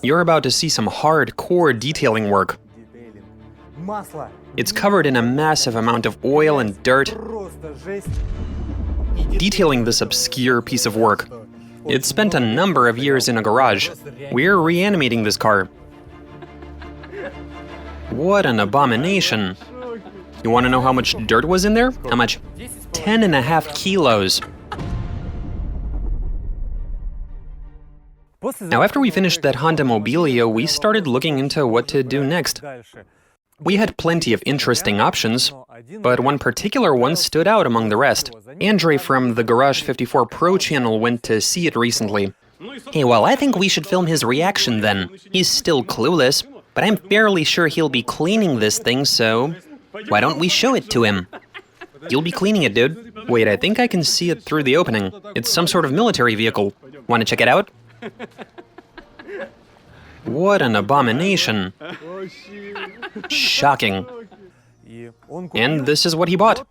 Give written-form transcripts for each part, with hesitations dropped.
You're about to see some hardcore detailing work. It's covered in a massive amount of oil and dirt. Detailing this obscure piece of work. It spent a number of years in a garage. We're reanimating this car. What an abomination. You want to know how much dirt was in there? How much? 10.5 kilos. Now, after we finished that Honda Mobilio, we started looking into what to do next. We had plenty of interesting options, but one particular one stood out among the rest. Andre from the Garage 54 Pro channel went to see it recently. Hey, well, I think we should film his reaction then. He's still clueless, but I'm fairly sure he'll be cleaning this thing, so why don't we show it to him? You'll be cleaning it, dude. Wait, I think I can see it through the opening. It's some sort of military vehicle. Want to check it out? What an abomination. Shocking. And this is what he bought.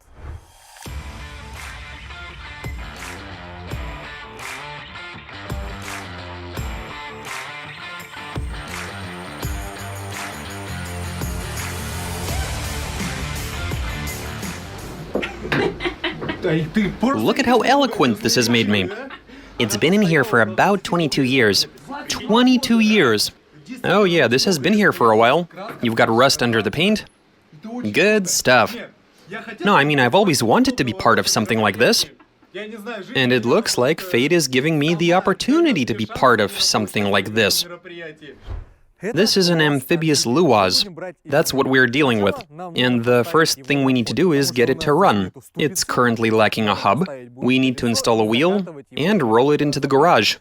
Look at how eloquent this has made me. It's been in here for about 22 years. 22 years! Oh yeah, this has been here for a while. You've got rust under the paint. Good stuff. No, I mean, I've always wanted to be part of something like this. And it looks like fate is giving me the opportunity to be part of something like this. This is an amphibious LuAZ. That's what we're dealing with. And the first thing we need to do is get it to run. It's currently lacking a hub. We need to install a wheel and roll it into the garage.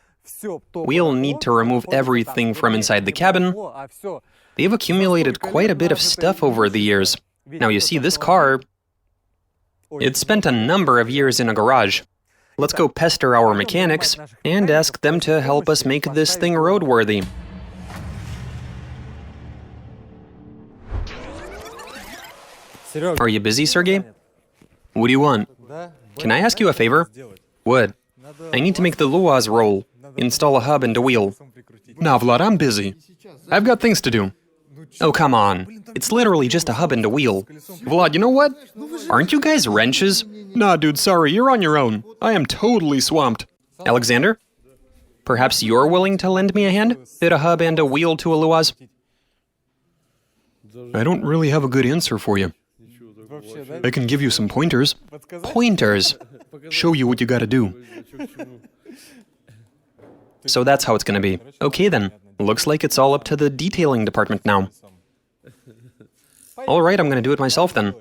We'll need to remove everything from inside the cabin. They've accumulated quite a bit of stuff over the years. Now you see, this car, it spent a number of years in a garage. Let's go pester our mechanics and ask them to help us make this thing roadworthy. Are you busy, Sergey? What do you want? Can I ask you a favor? What? I need to make the LuAZ roll. Install a hub and a wheel. Nah, Vlad, I'm busy. I've got things to do. Oh, come on. It's literally just a hub and a wheel. Vlad, you know what? Aren't you guys wrenches? Nah, dude, sorry, you're on your own. I am totally swamped. Alexander? Perhaps you're willing to lend me a hand? Fit a hub and a wheel to a LuAZ? I don't really have a good answer for you. I can give you some pointers. Pointers? Show you what you gotta do. So that's how it's gonna be. Okay then. Looks like it's all up to the detailing department now. Alright, I'm gonna do it myself then.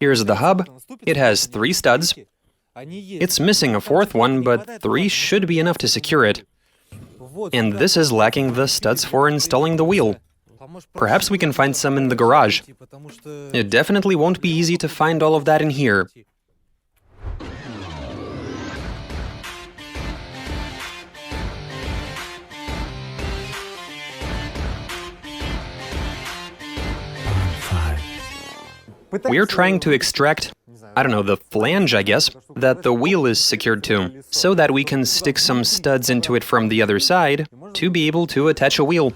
Here's the hub. It has 3 studs. It's missing a 4th one, but 3 should be enough to secure it. And this is lacking the studs for installing the wheel. Perhaps we can find some in the garage. It definitely won't be easy to find all of that in here. We're trying to extract, I don't know, the flange, I guess, that the wheel is secured to, so that we can stick some studs into it from the other side to be able to attach a wheel.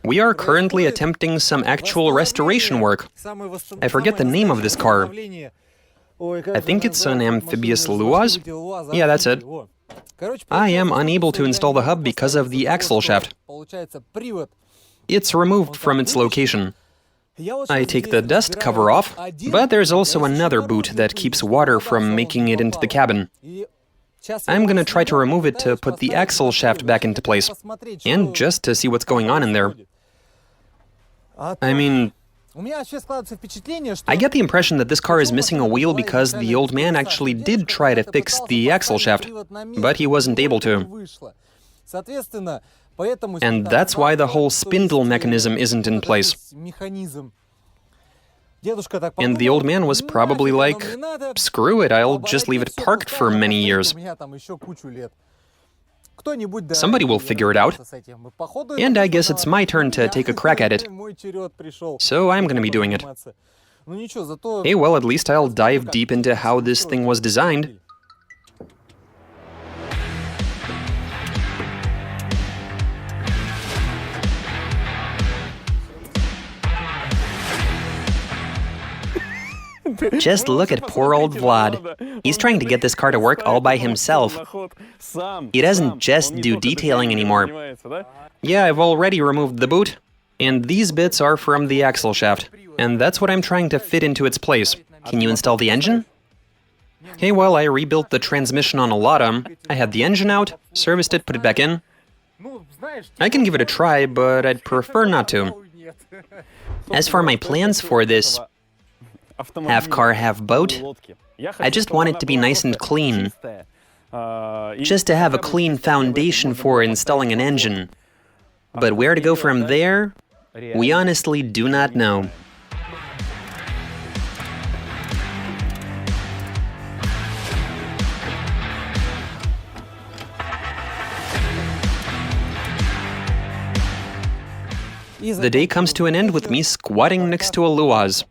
We are currently attempting some actual restoration work. I forget the name of this car. I think it's an amphibious LuAZ? Yeah, that's it. I am unable to install the hub because of the axle shaft. It's removed from its location. I take the dust cover off, but there's also another boot that keeps water from making it into the cabin. I'm gonna try to remove it to put the axle shaft back into place, and just to see what's going on in there. I mean, I get the impression that this car is missing a wheel because the old man actually did try to fix the axle shaft, but he wasn't able to. And that's why the whole spindle mechanism isn't in place. And the old man was probably like, screw it, I'll just leave it parked for many years. Somebody will figure it out. And I guess it's my turn to take a crack at it. So I'm gonna be doing it. Hey, well, at least I'll dive deep into how this thing was designed. Just look at poor old Vlad. He's trying to get this car to work all by himself. He doesn't just do detailing anymore. Yeah, I've already removed the boot, and these bits are from the axle shaft. And that's what I'm trying to fit into its place. Can you install the engine? Hey, well, I rebuilt the transmission on a Lada. I had the engine out, serviced it, put it back in. I can give it a try, but I'd prefer not to. As for my plans for this half car, half boat, I just want it to be nice and clean. Just to have a clean foundation for installing an engine. But where to go from there, we honestly do not know. The day comes to an end with me squatting next to a LuAZ.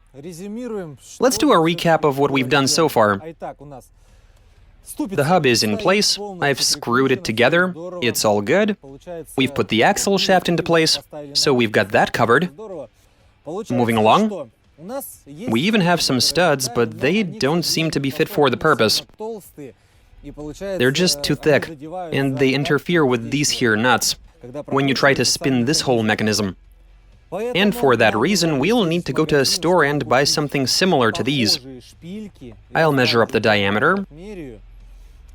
Let's do a recap of what we've done so far. The hub is in place, I've screwed it together, it's all good. We've put the axle shaft into place, so we've got that covered. Moving along. We even have some studs, but they don't seem to be fit for the purpose. They're just too thick, and they interfere with these here nuts when you try to spin this whole mechanism. And for that reason, we'll need to go to a store and buy something similar to these. I'll measure up the diameter,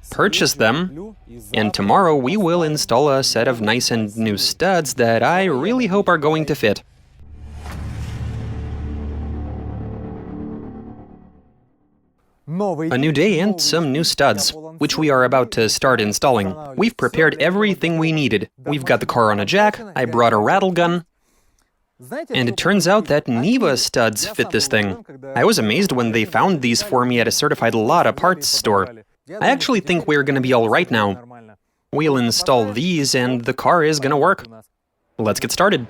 purchase them, and tomorrow we will install a set of nice and new studs that I really hope are going to fit. A new day and some new studs, which we are about to start installing. We've prepared everything we needed. We've got the car on a jack, I brought a rattle gun, and it turns out that Niva studs fit this thing. I was amazed when they found these for me at a certified Lada parts store. I actually think we're gonna be alright now. We'll install these and the car is gonna work. Let's get started.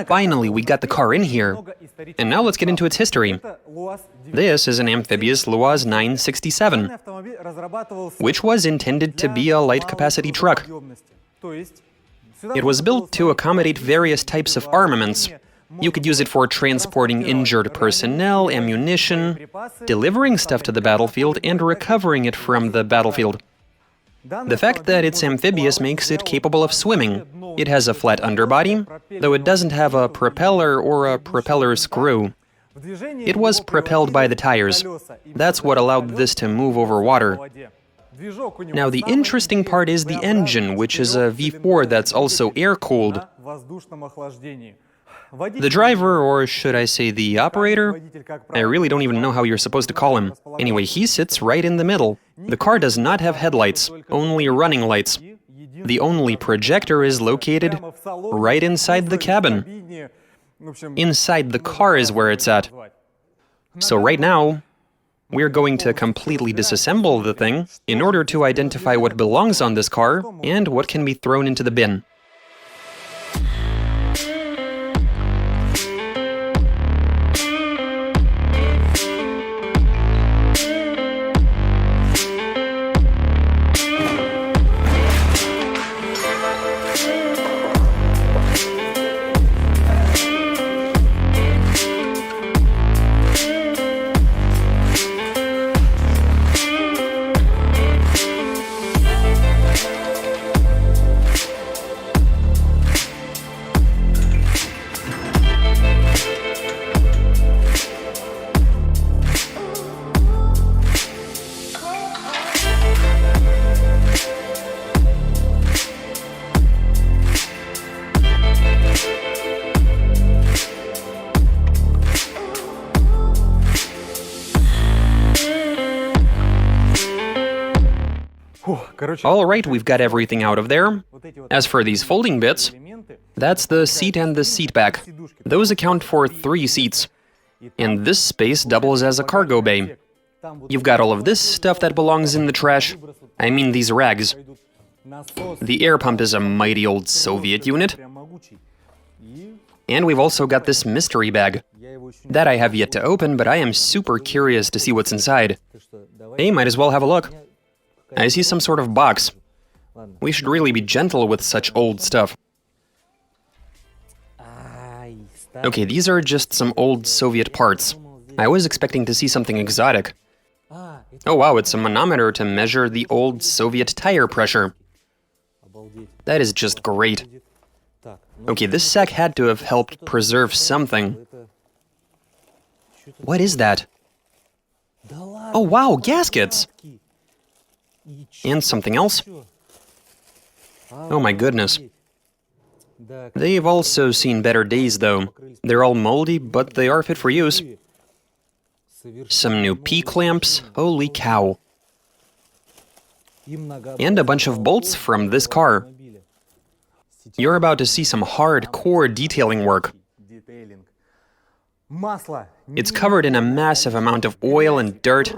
Finally, we got the car in here. And now let's get into its history. This is an amphibious LuAZ 967, which was intended to be a light-capacity truck. It was built to accommodate various types of armaments. You could use it for transporting injured personnel, ammunition, delivering stuff to the battlefield, and recovering it from the battlefield. The fact that it's amphibious makes it capable of swimming. It has a flat underbody, though it doesn't have a propeller or a propeller screw. It was propelled by the tires. That's what allowed this to move over water. Now, the interesting part is the engine, which is a V4 that's also air-cooled. The driver, or should I say the operator? I really don't even know how you're supposed to call him. Anyway, he sits right in the middle. The car does not have headlights, only running lights. The only projector is located right inside the cabin. Inside the car is where it's at. So right now, we're going to completely disassemble the thing in order to identify what belongs on this car and what can be thrown into the bin. Alright, we've got everything out of there. As for these folding bits, that's the seat and the seat back. Those account for 3 seats. And this space doubles as a cargo bay. You've got all of this stuff that belongs in the trash. I mean these rags. The air pump is a mighty old Soviet unit. And we've also got this mystery bag. That I have yet to open, but I am super curious to see what's inside. Hey, might as well have a look. I see some sort of box. We should really be gentle with such old stuff. Okay, these are just some old Soviet parts. I was expecting to see something exotic. Oh wow, it's a manometer to measure the old Soviet tire pressure. That is just great. Okay, this sack had to have helped preserve something. What is that? Oh wow, gaskets! And something else? Oh my goodness. They've also seen better days, though. They're all moldy, but they are fit for use. Some new P-clamps, holy cow. And a bunch of bolts from this car. You're about to see some hardcore detailing work. It's covered in a massive amount of oil and dirt.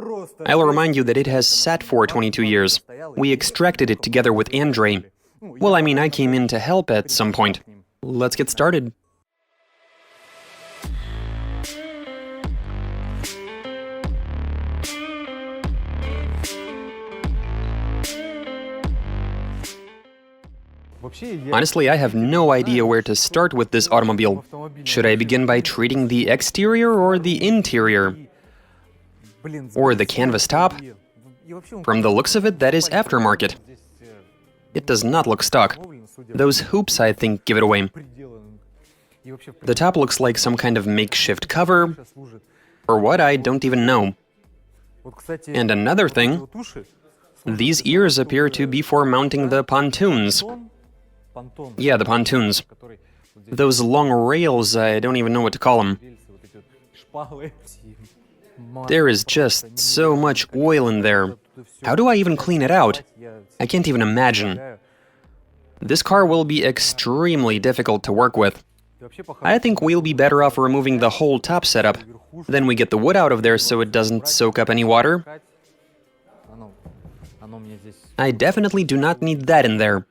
I'll remind you that it has sat for 22 years. We extracted it together with Andrei. Well, I mean, I came in to help at some point. Let's get started. Honestly, I have no idea where to start with this automobile. Should I begin by treating the exterior or the interior? Or the canvas top? From the looks of it, that is aftermarket. It does not look stock. Those hoops, I think, give it away. The top looks like some kind of makeshift cover. Or what, I don't even know. And another thing, these ears appear to be for mounting the pontoons. Yeah, the pontoons. Those long rails, I don't even know what to call them. There is just so much oil in there. How do I even clean it out? I can't even imagine. This car will be extremely difficult to work with. I think we'll be better off removing the whole top setup. Then we get the wood out of there so it doesn't soak up any water. I definitely do not need that in there.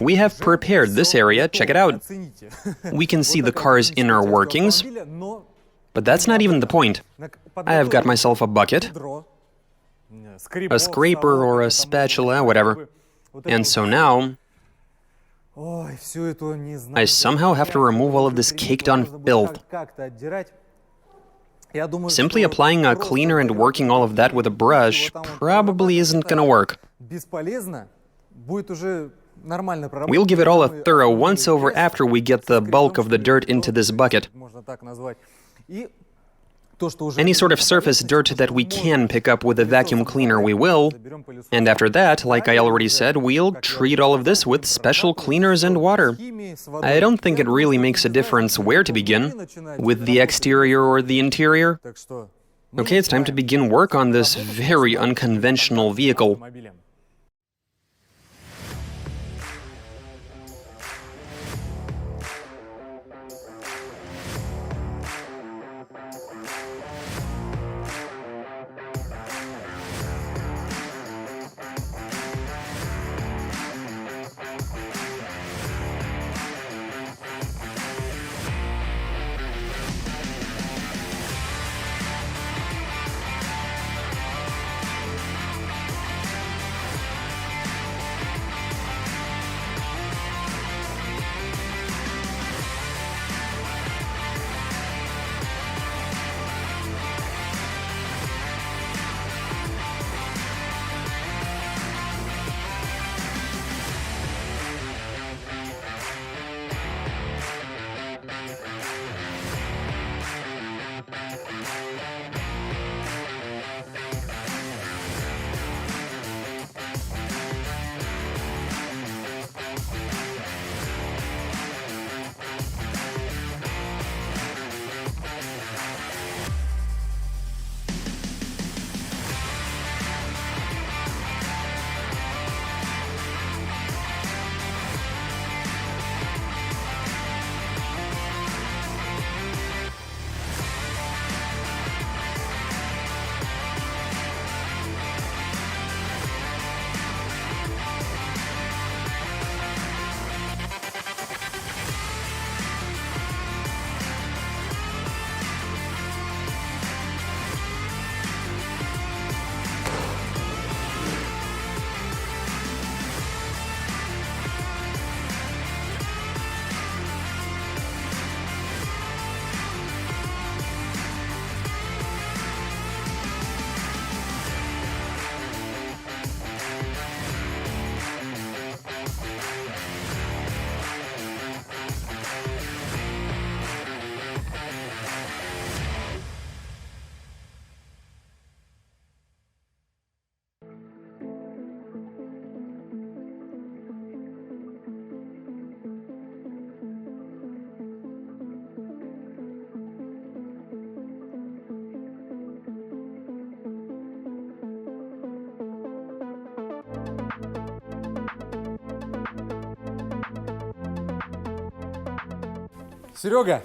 We have prepared this area, check it out. We can see the car's inner workings, but that's not even the point. I have got myself a bucket, a scraper or a spatula, whatever. And so now, I somehow have to remove all of this caked-on filth. Simply applying a cleaner and working all of that with a brush probably isn't gonna work. We'll give it all a thorough once-over after we get the bulk of the dirt into this bucket. Any sort of surface dirt that we can pick up with a vacuum cleaner we will, and after that, like I already said, we'll treat all of this with special cleaners and water. I don't think it really makes a difference where to begin, with the exterior or the interior. Okay, it's time to begin work on this very unconventional vehicle.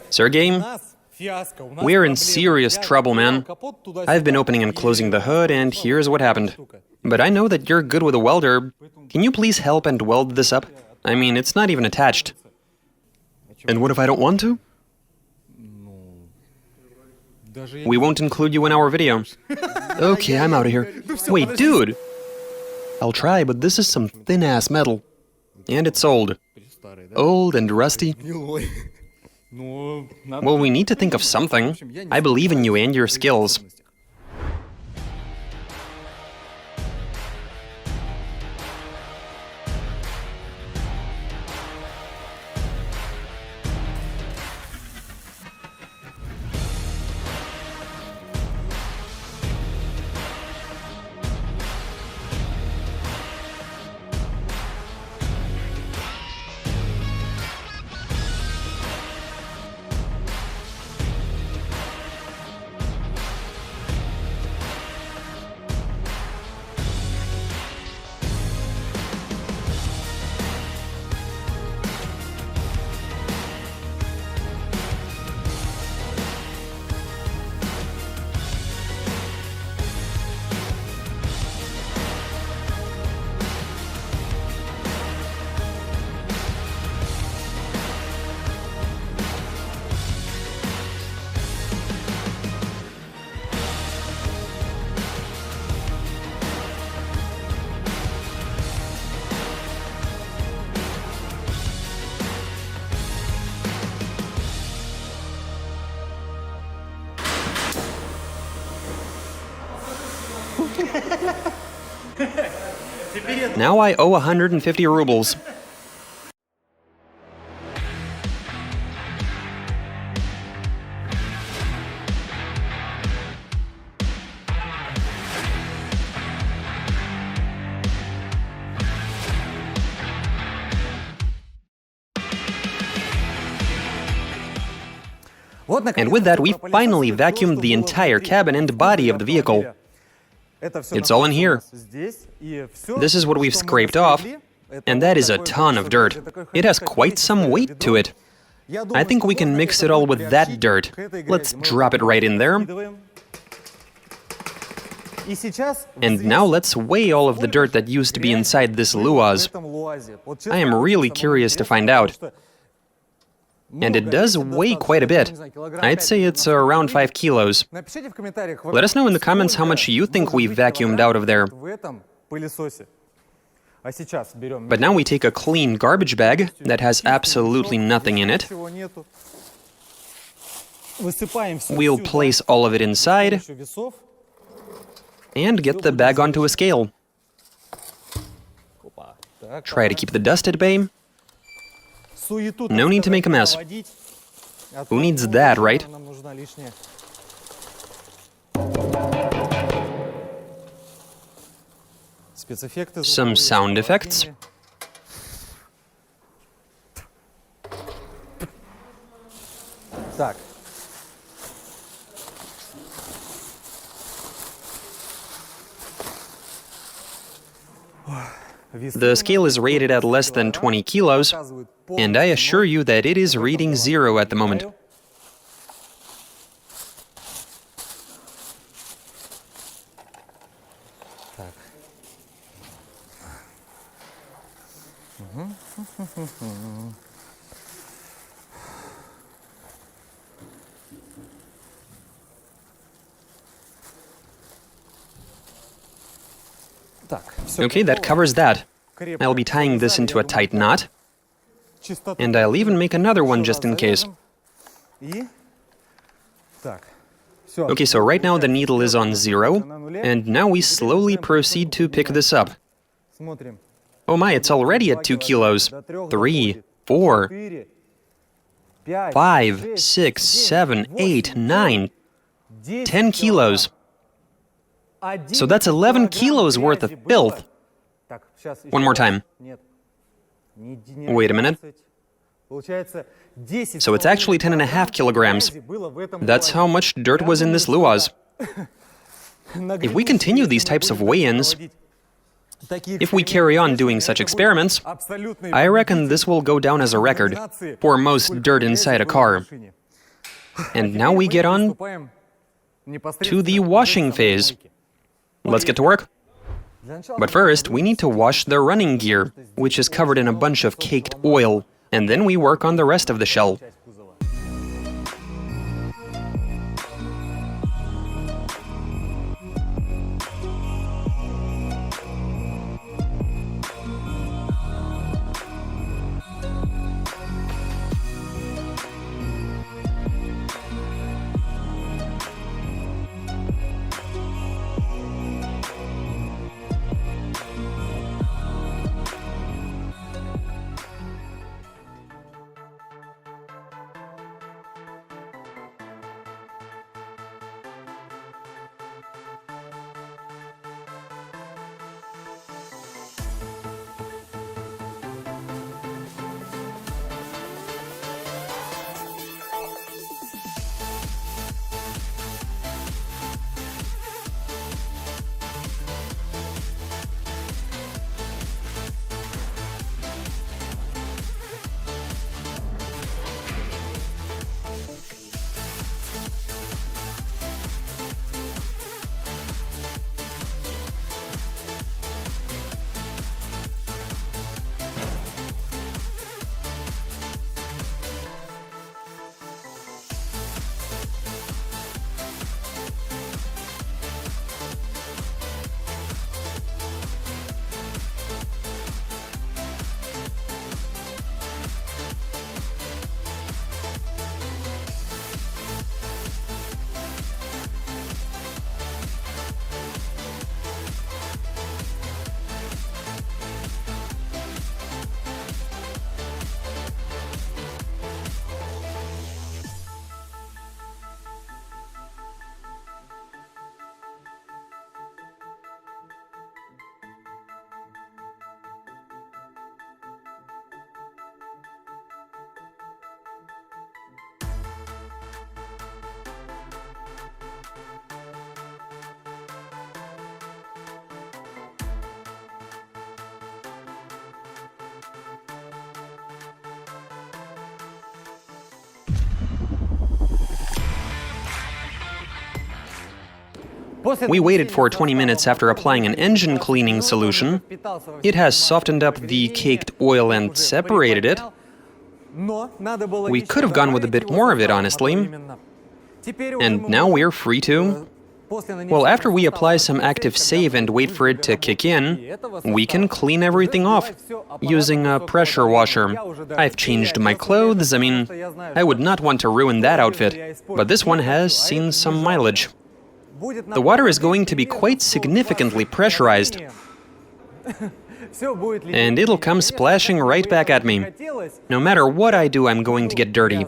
Sergey, we're in serious trouble, man. I've been opening and closing the hood, and here's what happened. But I know that you're good with a welder. Can you please help and weld this up? I mean, it's not even attached. And what if I don't want to? We won't include you in our video. Okay, I'm out of here. Wait, dude! I'll try, but this is some thin-ass metal. And it's old. Old and rusty. Well, we need to think of something. I believe in you and your skills. Now I owe 150 rubles. And with that, we finally vacuumed the entire cabin and body of the vehicle. It's all in here. This is what we've scraped off, and that is a ton of dirt. It has quite some weight to it. I think we can mix it all with that dirt. Let's drop it right in there. And now let's weigh all of the dirt that used to be inside this LuAZ. I am really curious to find out. And it does weigh quite a bit. I'd say it's around 5 kilos. Let us know in the comments how much you think we vacuumed out of there. But now we take a clean garbage bag that has absolutely nothing in it. We'll place all of it inside and get the bag onto a scale. Try to keep the dust at bay. No need to make a mess. Who needs that, right? Some sound effects. The scale is rated at less than 20 kilos, and I assure you that it is reading 0 at the moment. Okay, that covers that. I'll be tying this into a tight knot, and I'll even make another one just in case. Okay, so right now the needle is on 0, and now we slowly proceed to pick this up. Oh my, it's already at 2 kilos. 3, 4, 5, 6, 7, 8, 9, 10 kilos. So that's 11 kilos worth of filth. One more time. Wait a minute. So it's actually 10.5 kilograms. That's how much dirt was in this LuAZ. If we continue these types of weigh-ins, if we carry on doing such experiments, I reckon this will go down as a record for most dirt inside a car. And now we get on to the washing phase. Let's get to work. But first, we need to wash the running gear, which is covered in a bunch of caked oil, and then we work on the rest of the shell. We waited for 20 minutes after applying an engine cleaning solution. It has softened up the caked oil and separated it. We could have gone with a bit more of it, honestly. And now we're free to... Well, after we apply some active save and wait for it to kick in, we can clean everything off using a pressure washer. I've changed my clothes. I mean, I would not want to ruin that outfit, but this one has seen some mileage. The water is going to be quite significantly pressurized, and it'll come splashing right back at me. No matter what I do, I'm going to get dirty.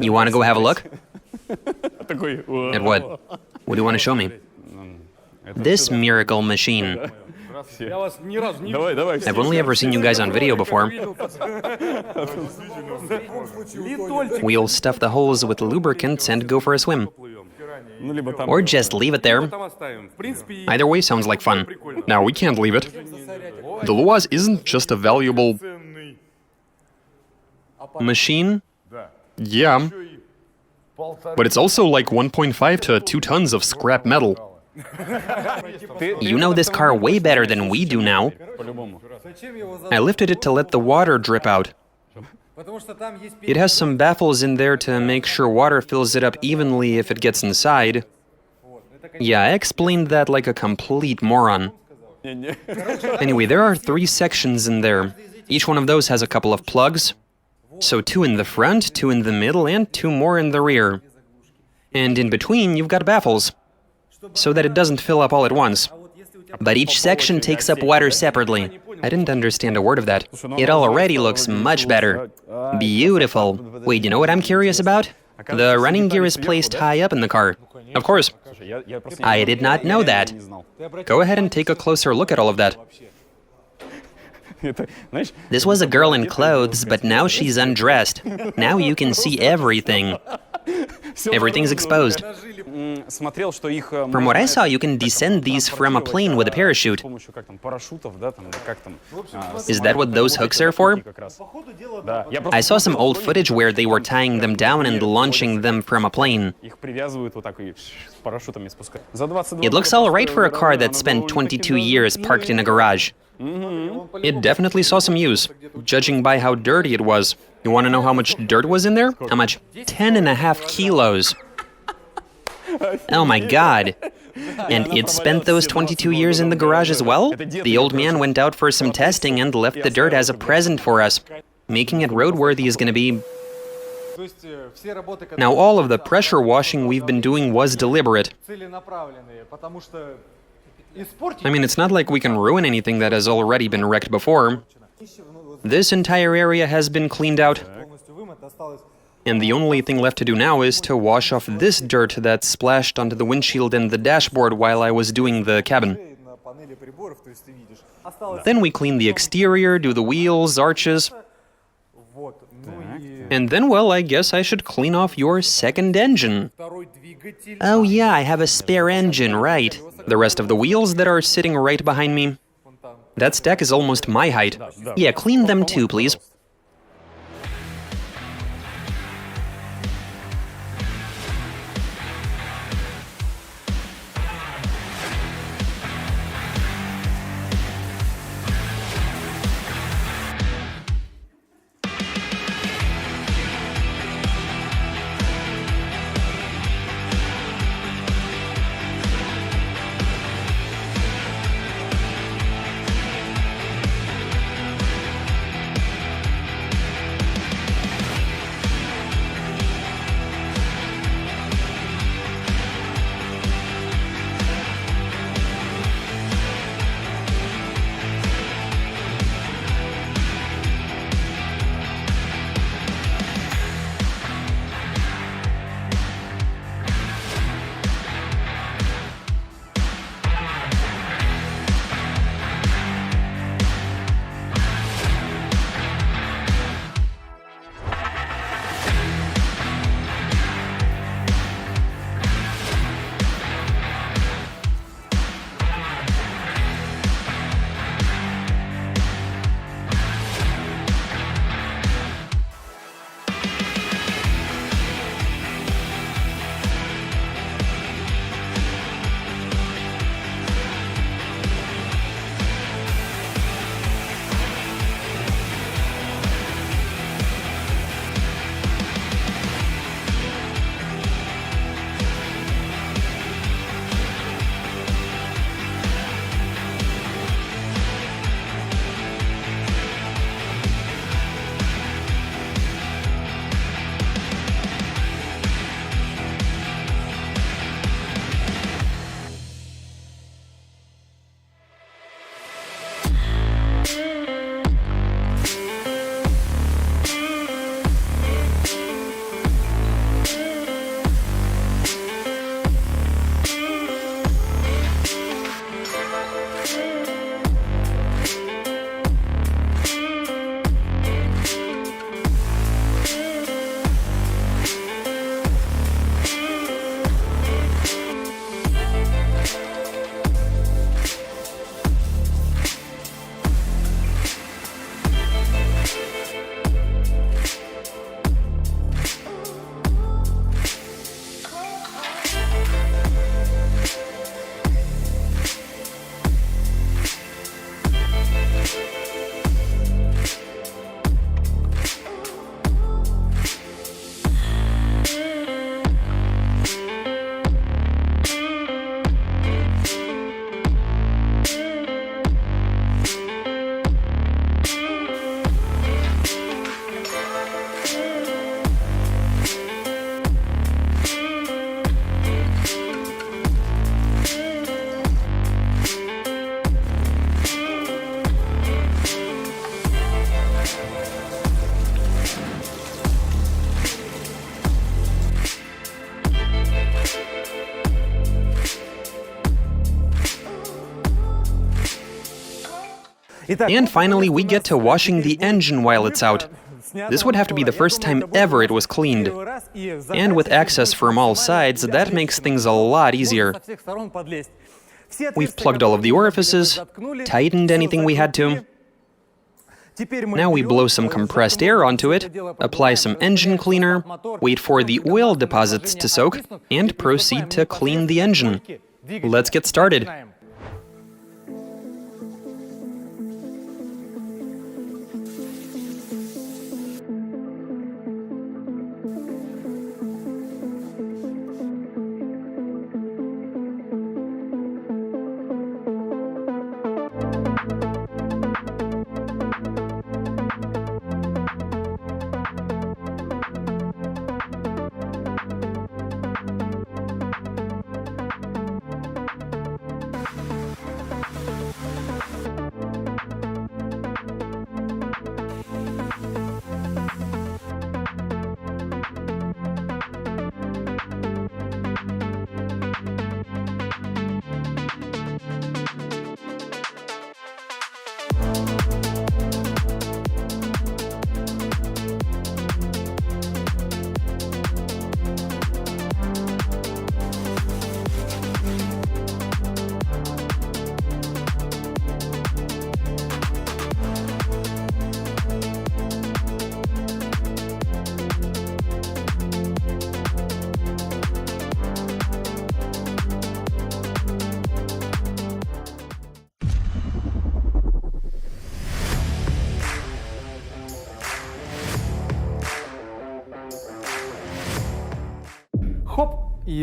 You want to go have a look? At what? What do you want to show me? This miracle machine. I've only ever seen you guys on video before. We'll stuff the holes with lubricants and go for a swim. Or just leave it there. Either way sounds like fun. Now, we can't leave it. The LuAZ isn't just a valuable... machine? Yeah. But it's also like 1.5 to 2 tons of scrap metal. You know this car way better than we do now. I lifted it to let the water drip out. It has some baffles in there to make sure water fills it up evenly if it gets inside. Yeah, I explained that like a complete moron. Anyway, there are 3 sections in there. Each one of those has a couple of plugs. So 2 in the front, 2 in the middle, and 2 more in the rear. And in between, you've got baffles, so that it doesn't fill up all at once. But each section takes up water separately. I didn't understand a word of that. It already looks much better. Beautiful. Wait, you know what I'm curious about? The running gear is placed high up in the car. Of course. I did not know that. Go ahead and take a closer look at all of that. This was a girl in clothes, but now she's undressed. Now you can see everything. Everything's exposed. From what I saw, you can descend these from a plane with a parachute. Is that what those hooks are for? I saw some old footage where they were tying them down and launching them from a plane. It looks alright for a car that spent 22 years parked in a garage. It definitely saw some use, judging by how dirty it was. You want to know how much dirt was in there? How much? 10.5 kilos. Oh my god. And it spent those 22 years in the garage as well? The old man went out for some testing and left the dirt as a present for us. Making it roadworthy is gonna be... Now all of the pressure washing we've been doing was deliberate. I mean, it's not like we can ruin anything that has already been wrecked before. This entire area has been cleaned out. And the only thing left to do now is to wash off this dirt that splashed onto the windshield and the dashboard while I was doing the cabin. Then we clean the exterior, do the wheels, arches. And then, well, I guess I should clean off your second engine. Oh yeah, I have a spare engine, right. The rest of the wheels that are sitting right behind me. That stack is almost my height. Yeah, clean them too, please. And finally, we get to washing the engine while it's out. This would have to be the first time ever it was cleaned. And with access from all sides, that makes things a lot easier. We've plugged all of the orifices, tightened anything we had to. Now we blow some compressed air onto it, apply some engine cleaner, wait for the oil deposits to soak, and proceed to clean the engine. Let's get started.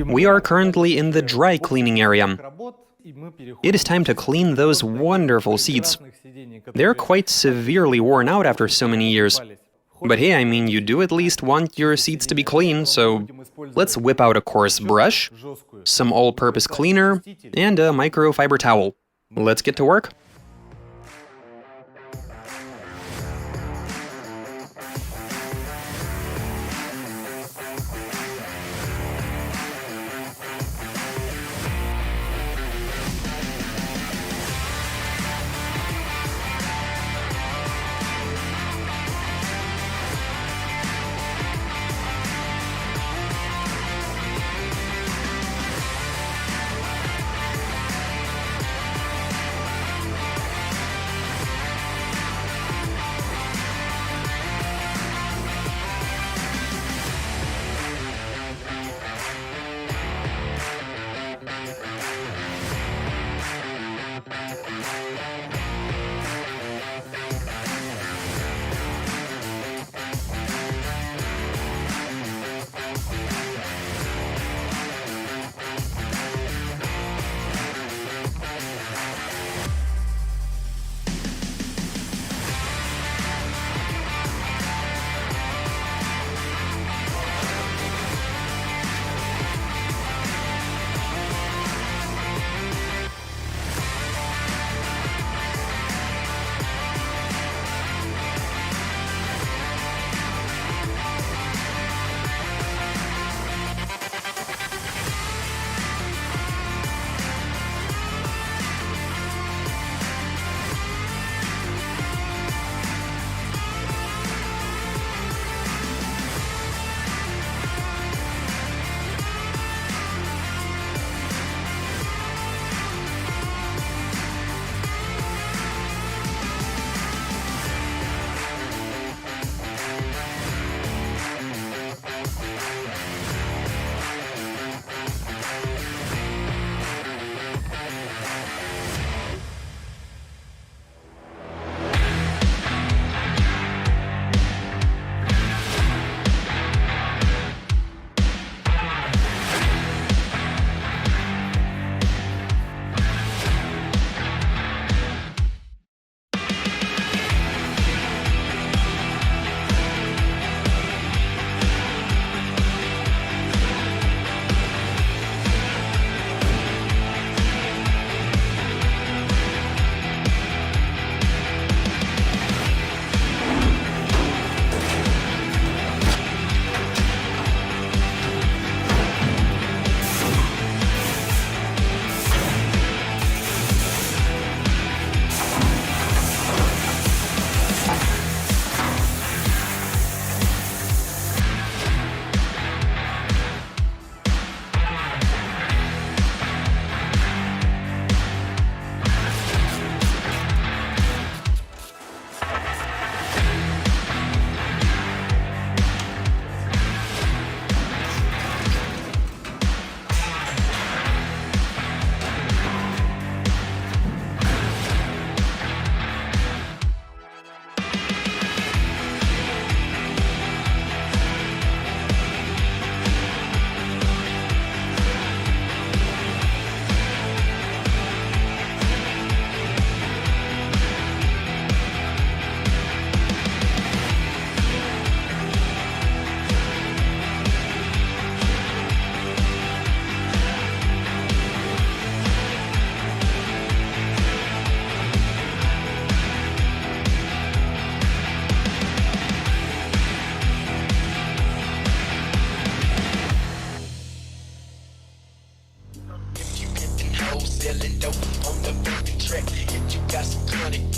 We are currently in the dry cleaning area. It is time to clean those wonderful seats. They're quite severely worn out after so many years. But hey, I mean, you do at least want your seats to be clean, so let's whip out a coarse brush, some all-purpose cleaner, and a microfiber towel. Let's get to work.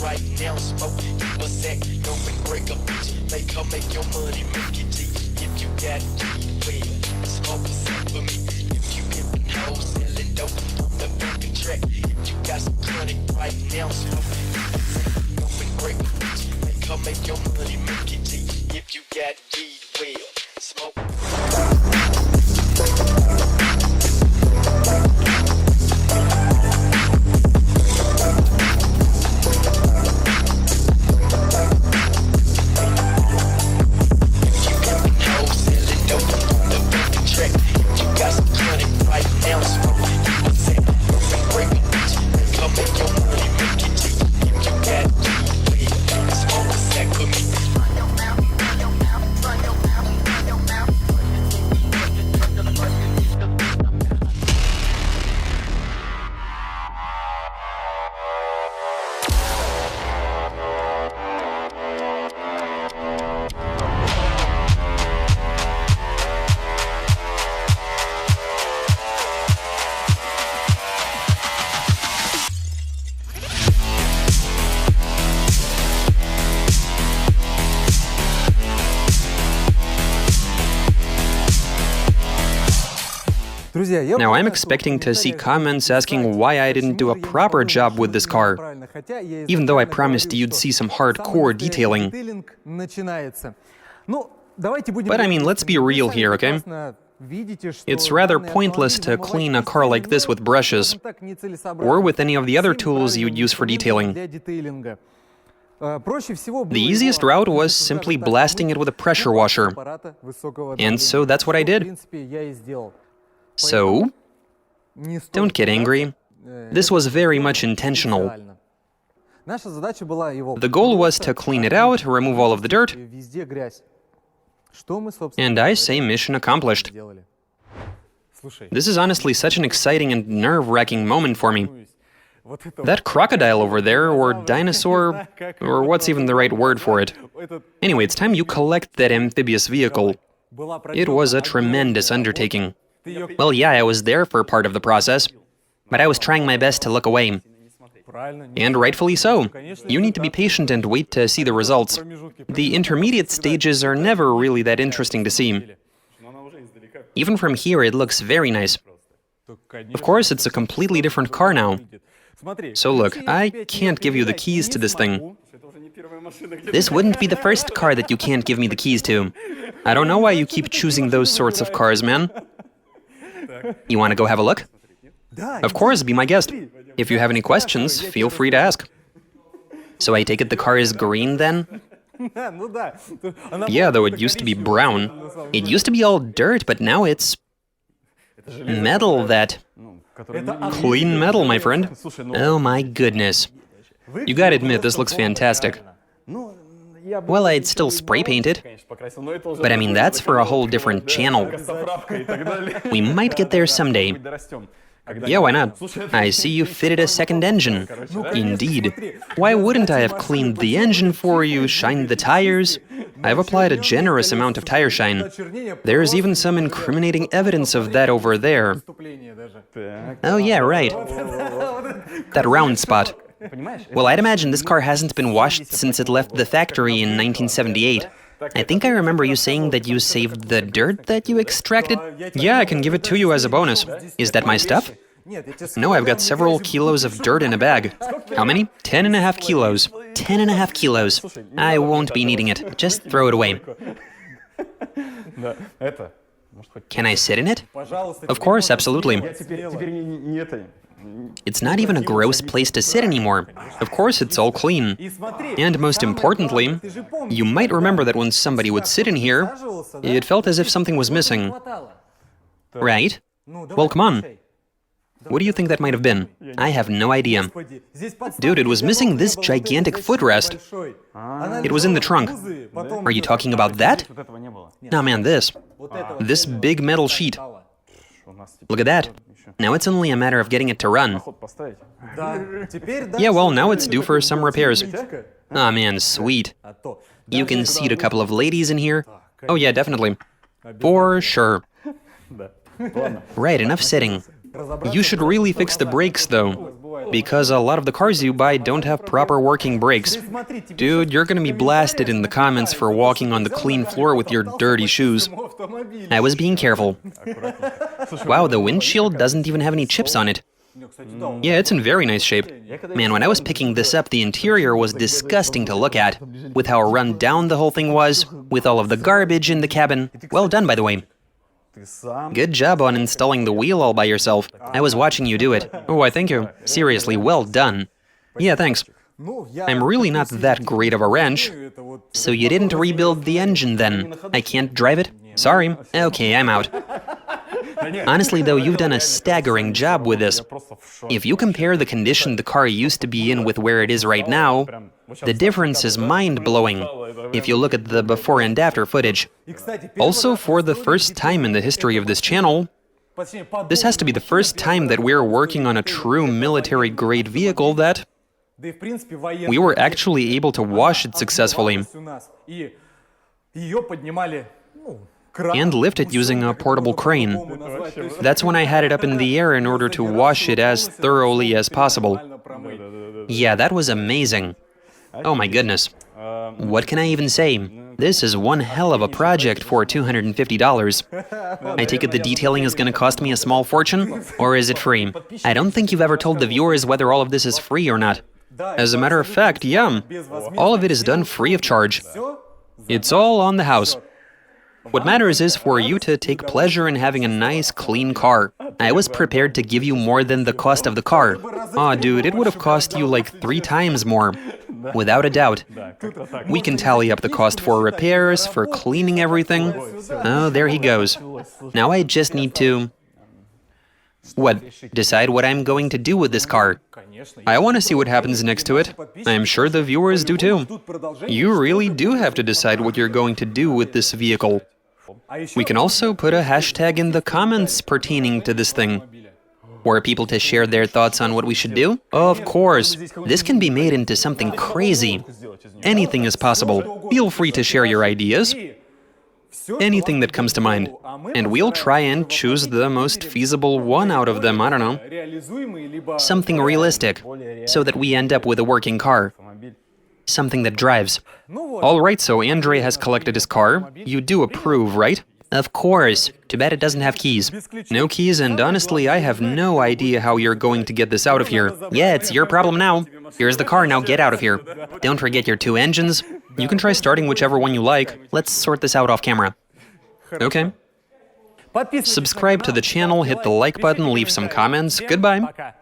right now, smoke. You a sack, go and break a bitch. Make her make your money, make it G. If you got G, well, smoke a sack for me. If you get hoes selling dope on the fucking track. If you got some chronic right now, smoke. Go and break a bitch. Make her make your money, make it G. If you got G, well, smoke. Now I'm expecting to see comments asking why I didn't do a proper job with this car, even though I promised you'd see some hardcore detailing. But I mean, let's be real here, okay? It's rather pointless to clean a car like this with brushes, or with any of the other tools you'd use for detailing. The easiest route was simply blasting it with a pressure washer, and so that's what I did. So, don't get angry. This was very much intentional. The goal was to clean it out, remove all of the dirt, and I say mission accomplished. This is honestly such an exciting and nerve-wracking moment for me. That crocodile over there, or dinosaur, or what's even the right word for it? Anyway, it's time you collect that amphibious vehicle. It was a tremendous undertaking. Well, yeah, I was there for part of the process, but I was trying my best to look away. And rightfully so. You need to be patient and wait to see the results. The intermediate stages are never really that interesting to see. Even from here, it looks very nice. Of course, it's a completely different car now. So look, I can't give you the keys to this thing. This wouldn't be the first car that you can't give me the keys to. I don't know why you keep choosing those sorts of cars, man. You want to go have a look? Of course, be my guest. If you have any questions, feel free to ask. So I take it the car is green then? Yeah, though it used to be brown. It used to be all dirt, but now it's metal that... Clean metal, my friend. Oh my goodness. You gotta admit, this looks fantastic. Well, I'd still spray paint it. But I mean, that's for a whole different channel. We might get there someday. Yeah, why not? I see you fitted a second engine. Indeed. Why wouldn't I have cleaned the engine for you, shined the tires? I've applied a generous amount of tire shine. There's even some incriminating evidence of that over there. Oh yeah, right. That round spot. Well, I'd imagine this car hasn't been washed since it left the factory in 1978. I think I remember you saying that you saved the dirt that you extracted? Yeah, I can give it to you as a bonus. Is that my stuff? No, I've got several kilos of dirt in a bag. How many? 10.5 kilos. 10.5 kilos. I won't be needing it. Just throw it away. Can I sit in it? Of course, absolutely. It's not even a gross place to sit anymore. Of course, it's all clean. And most importantly, you might remember that when somebody would sit in here, it felt as if something was missing. Right? Well, come on. What do you think that might have been? I have no idea. Dude, it was missing this gigantic footrest. It was in the trunk. Are you talking about that? No, man, this. This big metal sheet. Look at that. Now it's only a matter of getting it to run. Yeah, well, now it's due for some repairs. Aw, man, sweet. You can seat a couple of ladies in here. Oh yeah, definitely. For sure. Right, enough sitting. You should really fix the brakes, though, because a lot of the cars you buy don't have proper working brakes. Dude, you're gonna be blasted in the comments for walking on the clean floor with your dirty shoes. I was being careful. Wow, the windshield doesn't even have any chips on it. Yeah, it's in very nice shape. Man, when I was picking this up, the interior was disgusting to look at. With how run down the whole thing was, with all of the garbage in the cabin. Well done, by the way. Good job on installing the wheel all by yourself. I was watching you do it. Oh, I thank you. Seriously, well done. Yeah, thanks. I'm really not that great of a wrench. So you didn't rebuild the engine then? I can't drive it? Sorry. Okay, I'm out. Honestly, though, you've done a staggering job with this. If you compare the condition the car used to be in with where it is right now, the difference is mind-blowing if you look at the before and after footage. Also, for the first time in the history of this channel, this has to be the first time that we're working on a true military-grade vehicle that we were actually able to wash it successfully and lift it using a portable crane. That's when I had it up in the air in order to wash it as thoroughly as possible. Yeah, that was amazing. Oh my goodness. What can I even say? This is one hell of a project for $250. I take it the detailing is gonna cost me a small fortune? Or is it free? I don't think you've ever told the viewers whether all of this is free or not. As a matter of fact, yeah. All of it is done free of charge. It's all on the house. What matters is for you to take pleasure in having a nice, clean car. I was prepared to give you more than the cost of the car. Aw, dude, it would have cost you like 3 times more. Without a doubt. We can tally up the cost for repairs, for cleaning everything. Oh, there he goes. Now I just need to... What? Decide what I'm going to do with this car. I want to see what happens next to it. I'm sure the viewers do too. You really do have to decide what you're going to do with this vehicle. We can also put a hashtag in the comments pertaining to this thing. For people to share their thoughts on what we should do? Of course. This can be made into something crazy. Anything is possible. Feel free to share your ideas. Anything that comes to mind. And we'll try and choose the most feasible one out of them, I don't know. Something realistic, so that we end up with a working car. Something that drives. Alright, so Andrei has collected his car. You do approve, right? Of course. Too bad it doesn't have keys. No keys, and honestly, I have no idea how you're going to get this out of here. Yeah, it's your problem now. Here's the car, now get out of here. Don't forget your 2 engines. You can try starting whichever one you like. Let's sort this out off camera. Okay. Subscribe to the channel, hit the like button, leave some comments. Goodbye.